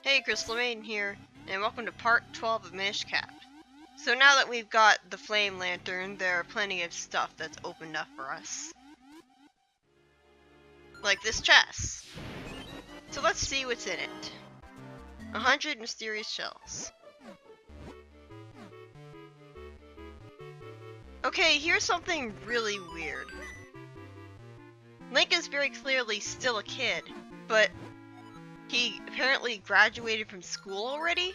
Hey, Crystal Maiden here, and welcome to part 12 of Minish. So now that we've got the flame lantern, there are plenty of stuff that's opened up for us. Like this chest. So let's see what's in it. 100 mysterious shells. Okay, here's something really weird. Link is very clearly still a kid, but he apparently graduated from school already?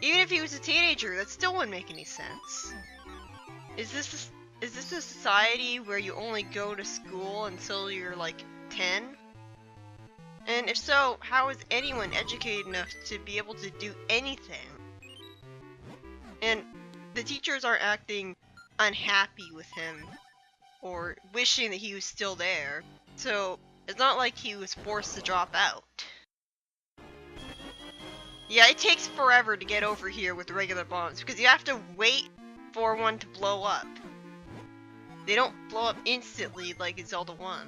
Even if he was a teenager, that still wouldn't make any sense. Is this a society where you only go to school until you're like 10? And if so, how is anyone educated enough to be able to do anything? And the teachers aren't acting unhappy with him or wishing that he was still there, so it's not like he was forced to drop out. Yeah, it takes forever to get over here with regular bombs because you have to wait for one to blow up. They don't blow up instantly like in Zelda 1.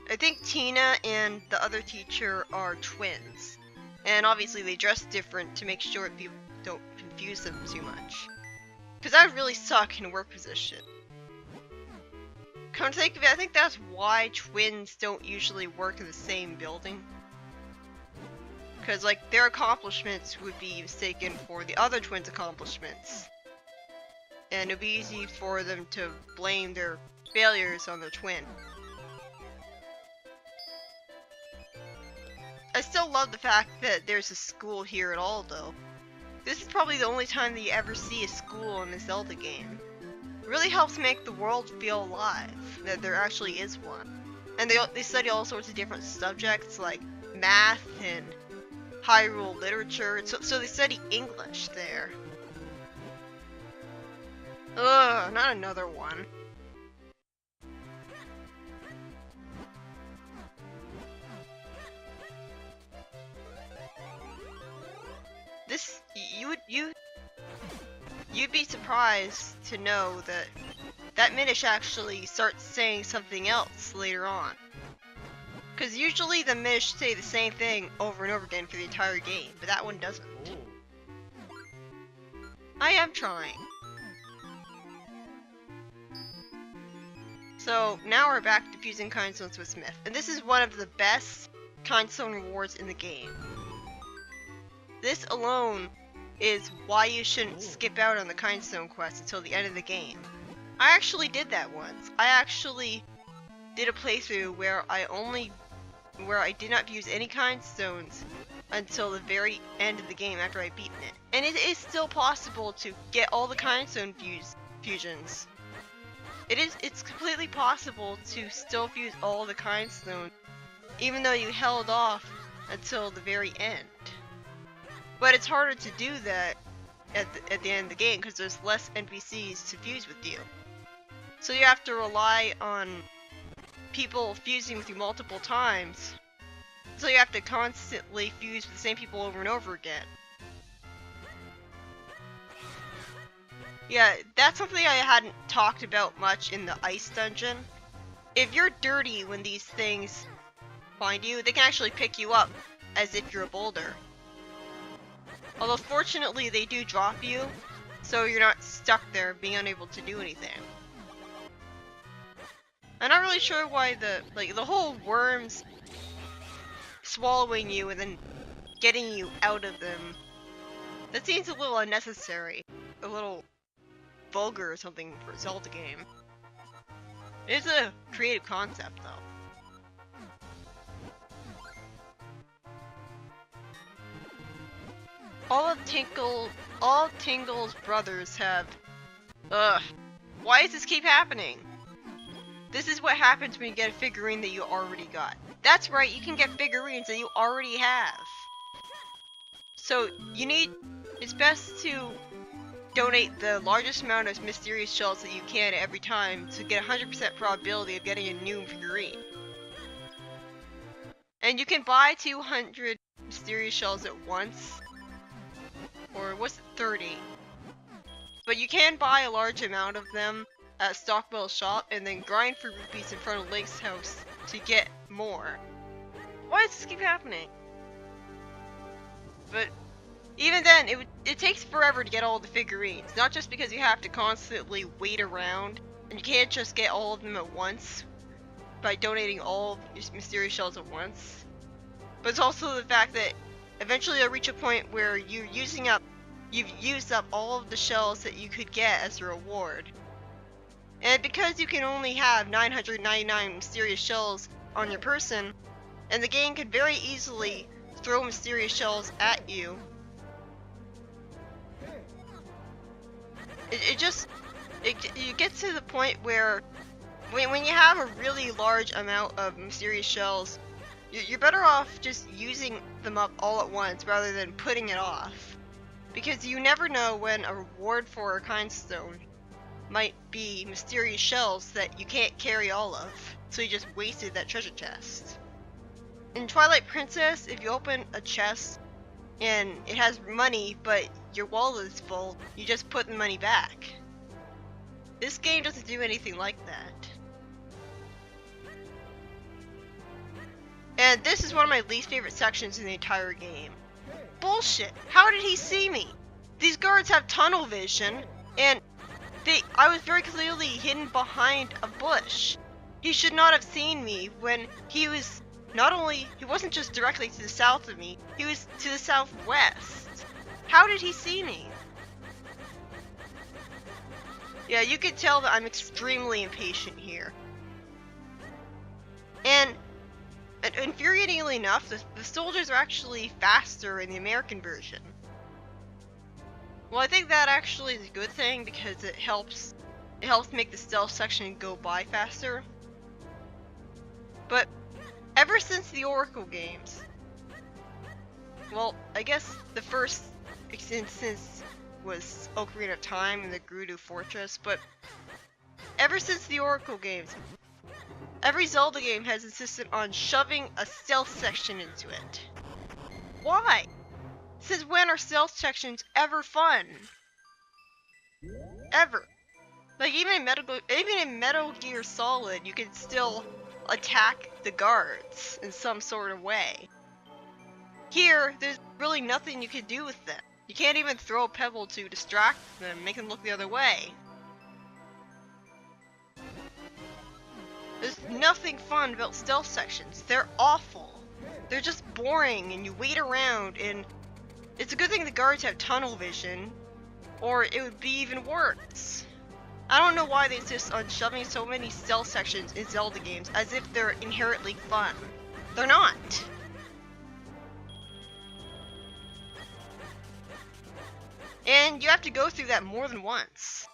I think Tina and the other teacher are twins. And obviously they dress different to make sure people don't confuse them too much. Because that would really suck in a work position. Come to think of it, I think that's why twins don't usually work in the same building. Because, like, their accomplishments would be mistaken for the other twins' accomplishments. And it would be easy for them to blame their failures on their twin. I still love the fact that there's a school here at all, though. This is probably the only time that you ever see a school in a Zelda game. It really helps make the world feel alive, that there actually is one. And they study all sorts of different subjects like math and Hyrule literature, so they study English there. Ugh, not another one. This, you'd be surprised to know that Minish actually starts saying something else later on. Because usually the Minish say the same thing over and over again for the entire game, but that one doesn't. I am trying. So now we're back to fusing Kindstones with Smith, and this is one of the best Kindstone rewards in the game. This alone is why you shouldn't skip out on the Kinstone quest until the end of the game. I actually did that once. I actually did a playthrough where I did not fuse any Kindstones until the very end of the game after I beaten it. And it is still possible to get all the Kindstone fusions. It's completely possible to still fuse all the Kindstone even though you held off until the very end. But it's harder to do that at the end of the game because there's less NPCs to fuse with you. So you have to rely on people fusing with you multiple times. So you have to constantly fuse with the same people over and over again. Yeah, that's something I hadn't talked about much in the ice dungeon. If you're dirty when these things find you, they can actually pick you up as if you're a boulder. Although fortunately they do drop you, so you're not stuck there being unable to do anything. I'm not really sure why the whole worms swallowing you and then getting you out of them, that seems a little unnecessary. A little vulgar or something for a Zelda game. It's a creative concept though. All Tingle's brothers have... Ugh. Why does this keep happening? This is what happens when you get a figurine that you already got. That's right, you can get figurines that you already have. So, it's best to donate the largest amount of mysterious shells that you can every time to get a 100% probability of getting a new figurine. And you can buy 200 mysterious shells at once. Or was it 30? But you can buy a large amount of them at Stockwell's shop and then grind for rupees in front of Link's house to get more. Why does this keep happening? But even then, it takes forever to get all the figurines. Not just because you have to constantly wait around, and you can't just get all of them at once by donating all of your mysterious shells at once. But it's also the fact that eventually you'll reach a point where you've used up all of the shells that you could get as a reward. And because you can only have 999 mysterious shells on your person, and the game can very easily throw mysterious shells at you, you get to the point where when you have a really large amount of mysterious shells, you're better off just using them up all at once rather than putting it off. Because you never know when a reward for a Kinstone might be mysterious shells that you can't carry all of, so you just wasted that treasure chest. In Twilight Princess, if you open a chest and it has money but your wallet is full, you just put the money back. This game doesn't do anything like that. And this is one of my least favorite sections in the entire game. Bullshit! How did he see me? These guards have tunnel vision, and I was very clearly hidden behind a bush. He should not have seen me when he was he wasn't just directly to the south of me, he was to the southwest. How did he see me? Yeah, you can tell that I'm extremely impatient here. And infuriatingly enough, the soldiers are actually faster in the American version. Well, I think that actually is a good thing because it helps make the stealth section go by faster. But ever since the Oracle games, well, I guess the first instance was Ocarina of Time and the Gerudo Fortress, but ever since the Oracle games, every Zelda game has insisted on shoving a stealth section into it. Why? Since when are stealth sections ever fun? Ever. Like even in Metal Gear Solid, you can still attack the guards in some sort of way. Here, there's really nothing you can do with them. You can't even throw a pebble to distract them, make them look the other way. There's nothing fun about stealth sections. They're awful. They're just boring and you wait around, and it's a good thing the guards have tunnel vision, or it would be even worse. I don't know why they insist on shoving so many stealth sections in Zelda games as if they're inherently fun. They're not. And you have to go through that more than once.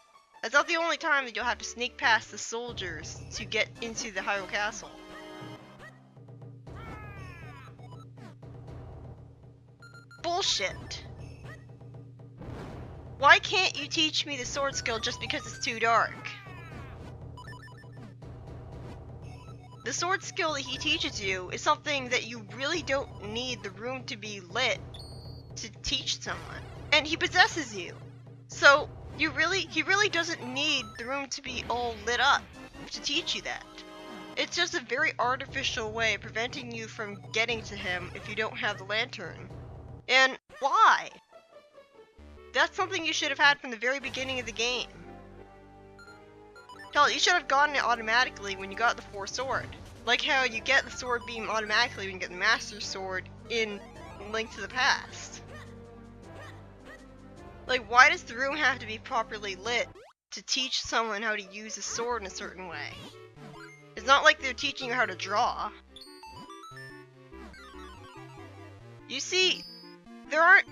That's not the only time that you'll have to sneak past the soldiers to get into the Hyrule Castle. Bullshit. Why can't you teach me the sword skill just because it's too dark? The sword skill that he teaches you is something that you really don't need the room to be lit to teach someone. And he possesses you. So he really doesn't need the room to be all lit up to teach you that. It's just a very artificial way of preventing you from getting to him if you don't have the lantern. And why? That's something you should have had from the very beginning of the game. Hell, you should have gotten it automatically when you got the 4 sword. Like how you get the sword beam automatically when you get the Master Sword in Link to the Past. Like, why does the room have to be properly lit to teach someone how to use a sword in a certain way? It's not like they're teaching you how to draw. You see, there aren't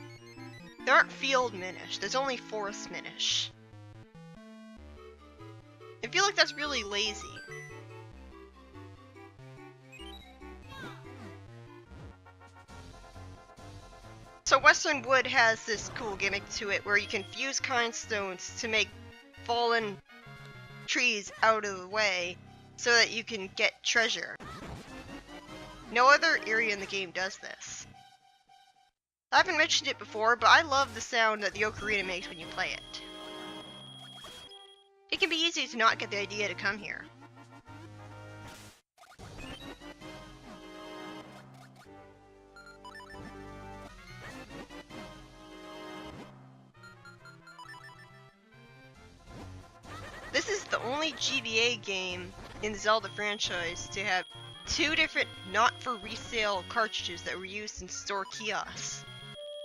field Minish, there's only forest Minish. I feel like that's really lazy. So Western Wood has this cool gimmick to it where you can fuse Kindstones to make fallen trees out of the way so that you can get treasure. No other area in the game does this. I haven't mentioned it before, but I love the sound that the ocarina makes when you play it. It can be easy to not get the idea to come here. only GBA game in the Zelda franchise to have 2 different not-for-resale cartridges that were used in store kiosks.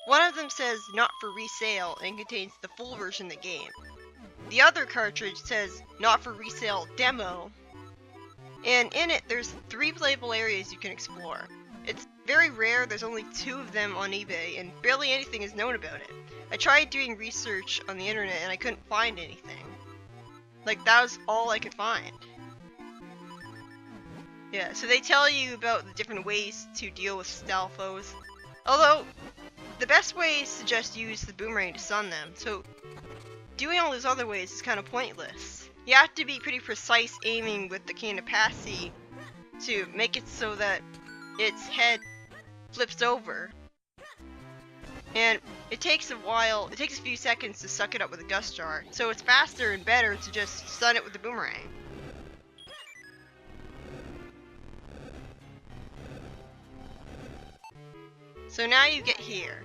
One of them says not for resale and contains the full version of the game. The other cartridge says not for resale demo, and in it there's 3 playable areas you can explore. It's very rare, there's only 2 of them on eBay, and barely anything is known about it. I tried doing research on the internet and I couldn't find anything. Like, that was all I could find. Yeah, so they tell you about the different ways to deal with Stalfos. Although, the best way is to just use the boomerang to stun them, so doing all those other ways is kind of pointless. You have to be pretty precise aiming with the cane of Passy to make it so that its head flips over. And it takes a while, it takes a few seconds to suck it up with a gust jar, so it's faster and better to just stun it with the boomerang. So now you get here,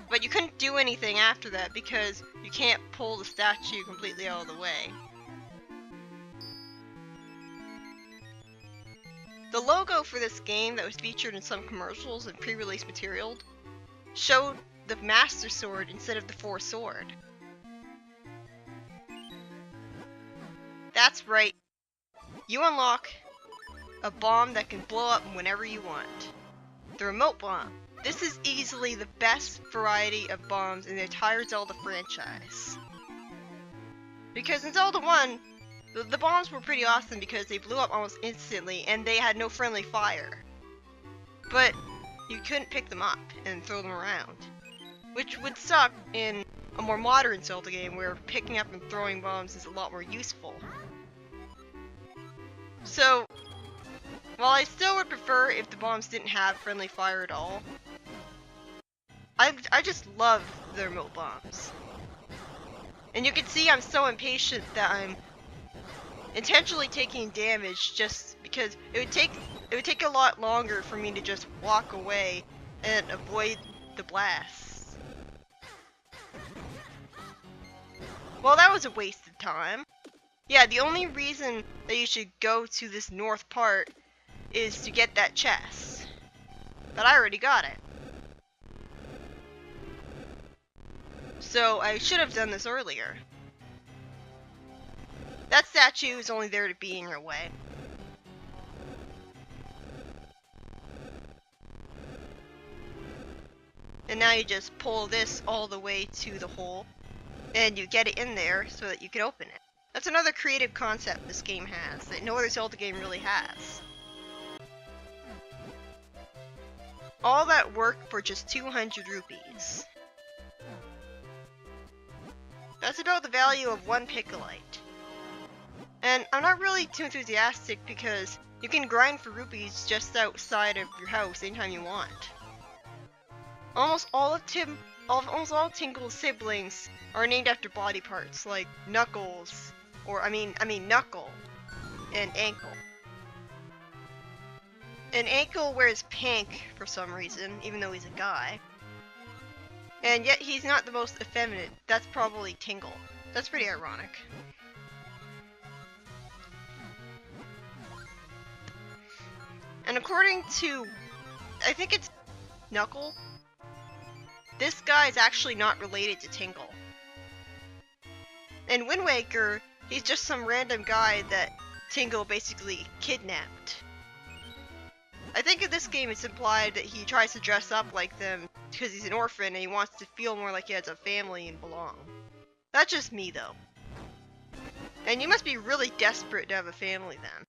but you couldn't do anything after that because you can't pull the statue completely out of the way. The logo for this game that was featured in some commercials and pre-release material showed the Master Sword instead of the 4 sword. That's right, you unlock a bomb that can blow up whenever you want. The remote bomb. This is easily the best variety of bombs in the entire Zelda franchise. Because in Zelda 1, the bombs were pretty awesome because they blew up almost instantly and they had no friendly fire. But you couldn't pick them up and throw them around, which would suck in a more modern Zelda game where picking up and throwing bombs is a lot more useful. So, while I still would prefer if the bombs didn't have friendly fire at all, I just love the remote bombs. And you can see I'm so impatient that I'm intentionally taking damage just because it would take a lot longer for me to just walk away and avoid the blasts. Well, that was a waste of time. Yeah, the only reason that you should go to this north part is to get that chest. But I already got it. So I should have done this earlier. That statue is only there to be in your way. And now you just pull this all the way to the hole, and you get it in there so that you can open it. That's another creative concept this game has, that no other Zelda game really has. All that work for just 200 rupees. That's about the value of 1 Picolite. And I'm not really too enthusiastic because you can grind for rupees just outside of your house anytime you want. Almost all Tinkle's siblings are named after body parts like Knuckles, or I mean Knuckle, and Ankle. And Ankle wears pink for some reason, even though he's a guy. And yet he's not the most effeminate. That's probably Tingle. That's pretty ironic. And according to, I think it's Knuckle, this guy is actually not related to Tingle. In Wind Waker, he's just some random guy that Tingle basically kidnapped. I think in this game it's implied that he tries to dress up like them because he's an orphan and he wants to feel more like he has a family and belong. That's just me though. And you must be really desperate to have a family then.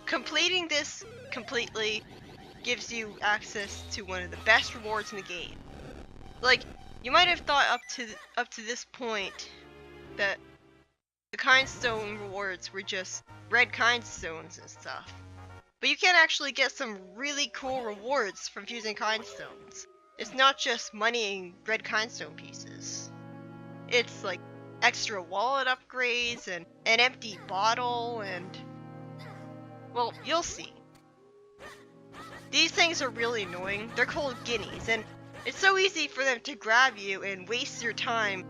Completing this completely gives you access to one of the best rewards in the game. Like, you might have thought up to this point that the Kinstone rewards were just red Kindstones and stuff. But you can actually get some really cool rewards from fusing Kindstones. It's not just money and red Kindstone pieces. It's like extra wallet upgrades and an empty bottle and... well, you'll see. These things are really annoying. They're called guineas, and It's so easy for them to grab you and waste your time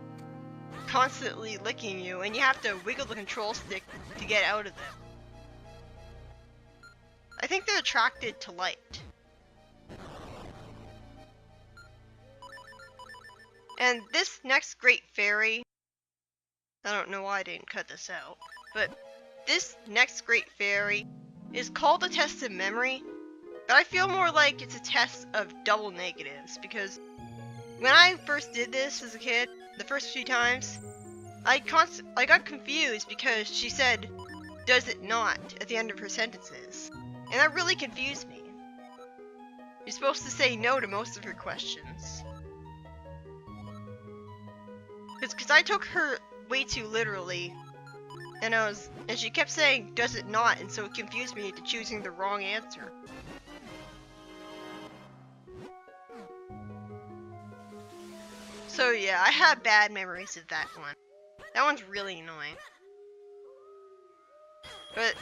constantly licking you, and you have to wiggle the control stick to get out of them. I think they're attracted to light. And this next great fairy, I don't know why I didn't cut this out, but this next great fairy is called a test of memory, but I feel more like it's a test of double negatives, because when I first did this as a kid, the first few times, I got confused because she said, "Does it not?" at the end of her sentences. And that really confused me. You're supposed to say no to most of her questions. Because I took her way too literally, and she kept saying, "Does it not?" and so it confused me into choosing the wrong answer. So yeah, I have bad memories of that one. That one's really annoying. But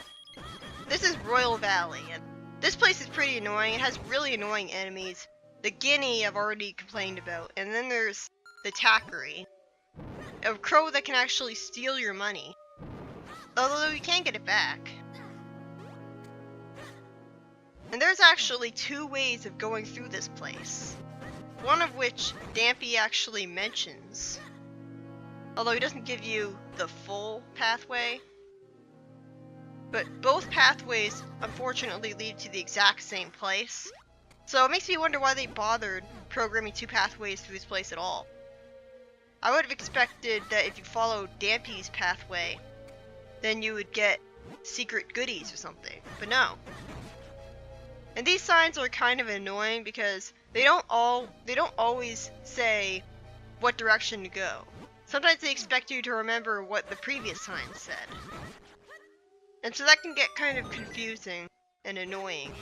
this is Royal Valley, and this place is pretty annoying. It has really annoying enemies. The Guinea I've already complained about, and then there's the Tackery, a crow that can actually steal your money, although you can't get it back. And there's actually 2 ways of going through this place, one of which Dampy actually mentions, although he doesn't give you the full pathway. But both pathways, unfortunately, lead to the exact same place. So it makes me wonder why they bothered programming 2 pathways through this place at all. I would have expected that if you followed Dampy's pathway, then you would get secret goodies or something, but no. And these signs are kind of annoying because they don't always say what direction to go. Sometimes they expect you to remember what the previous sign said. And so that can get kind of confusing and annoying,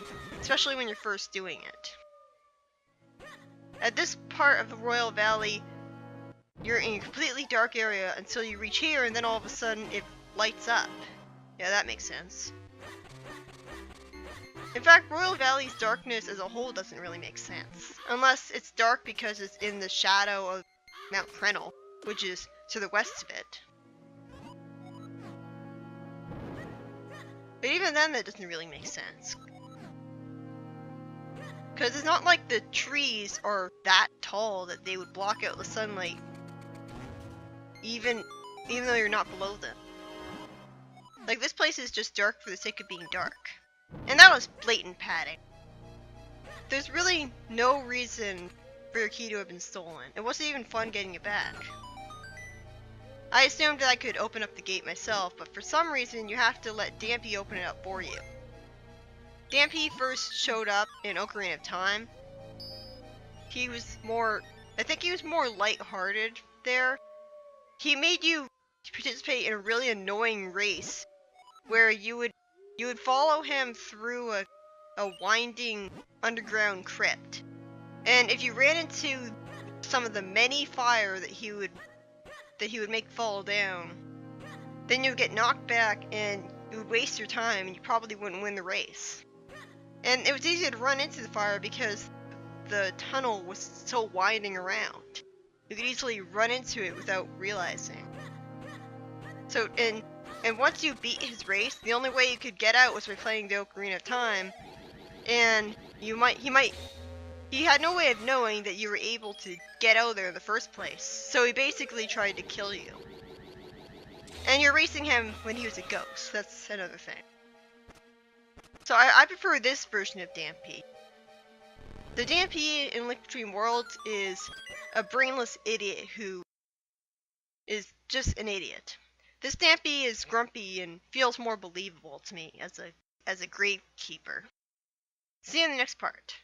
especially when you're first doing it. At this part of the Royal Valley, you're in a completely dark area until you reach here, and then all of a sudden it lights up. Yeah, that makes sense. In fact, Royal Valley's darkness as a whole doesn't really make sense, unless it's dark because it's in the shadow of Mount Krennel, which is to the west of it. But even then, that doesn't really make sense. Because it's not like the trees are that tall that they would block out the sunlight, even though you're not below them. Like, this place is just dark for the sake of being dark. And that was blatant padding. There's really no reason for your key to have been stolen. It wasn't even fun getting it back. I assumed that I could open up the gate myself, but for some reason you have to let Dampy open it up for you. Dampy first showed up in Ocarina of Time. I think he was more light-hearted there. He made you participate in a really annoying race where you would follow him through a winding underground crypt. And if you ran into some of the many fire that he would make fall down, then you would get knocked back and you would waste your time and you probably wouldn't win the race. And it was easy to run into the fire because the tunnel was so winding around. You could easily run into it without realizing. So, and once you beat his race, the only way you could get out was by playing the Ocarina of Time, and he had no way of knowing that you were able to get out there in the first place, so he basically tried to kill you. And you're racing him when he was a ghost, that's another thing. So I prefer this version of Dampy. The Dampy in Link Between Worlds is a brainless idiot who is just an idiot. This Dampy is grumpy and feels more believable to me as a gravekeeper. See you in the next part.